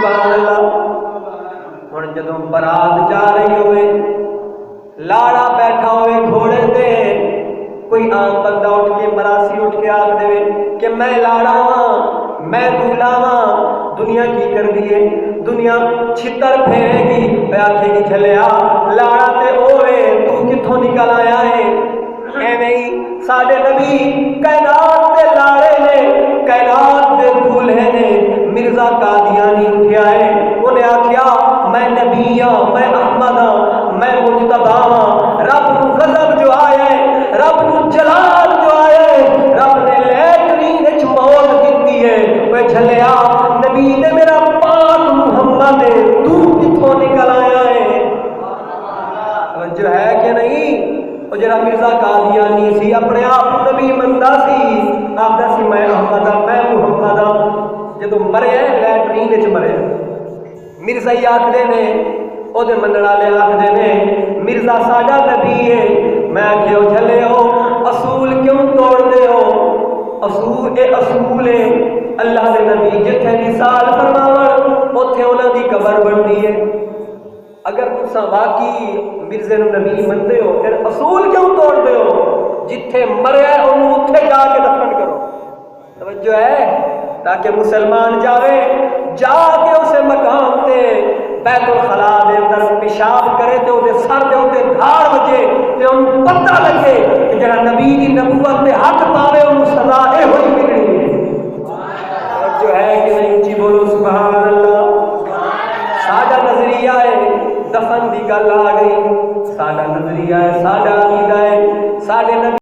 سبحان اللہ۔ ہن جدوں برات جا رہی ہوئے، لاڑا بیٹھا ہوئے گھوڑے تے، کوئی عام بندہ اٹھ کے مراسی اٹھ کے آکھ دے کہ میں لاڑا ہاں، میں دولہا ہاں، دنیا کی کر دیے؟ دنیا چھتر پھیرے گی، پہ آکھے گی جھلیا لاڑا تے اوے تو کتھوں نکل آیا ہے؟ ایویں ہی ساڈے نبی کائنات دے لاڑے نے، کائنات دے دولہے نے، مرزا قادیانی اٹھیا ہے، انہیں آکھیا میں نبی ہاں، میں احمد ہاں، میں مجتبی ہاں، رب نو غضب جو آیا ہے، رب نو جلال جو آیا ہے، رب نے لیٹرین وچ موت دتی ہے، وہ جھلیا نبی نے میرا پاک محمد ہے، تو کتھوں نکل آیا ہے؟ توجہ ہے کہ نہیں؟ وہ جڑا مرزا قادیانی سی اپنے آپ نبی مندا سی، آخدا سی میں احمد ہاں، میں محمد ہاں، جدوں مریا لیٹرین وچ مریا، مرزا ہی آکھدے نے، او دے منن والے آکھدے نے مرزا ساڈا نبی ہے۔ میں آکھیا جھلے ہو اصول کیوں توڑ دے ہو؟ اصول اے اصول ہے، اللہ دے نبی جتھے وصال فرماون اوتھے انہاں دی قبر بنتی ہے۔ اگر تساں واقعی مرزے نو نبی منتے ہو پھر اصول کیوں توڑ دے ہو؟ جتھے مریا ہے انہوں اتھے جا کے دفن کرو۔ توجہ ہے؟ تاکہ مسلمان جاوے جا کے اسے مقام تے بیت الخلا دے اندر پیشاب کرے تے وہ سر دے اوتے دھاڑ بجے تے انہوں پتہ لگے کہ جڑا نبی دی نبوت تے حق پاوے انہوں سزا اے ہوئی ملنی ہے۔ توجہ ہے کہ نہیں؟ جی بولو سبحان اللہ۔ ساڈا نظریہ ہے دفن دی گل آ گئی، ساڈا نظریہ ہے، ساڈا عقیدہ ہے، ساڈے نبی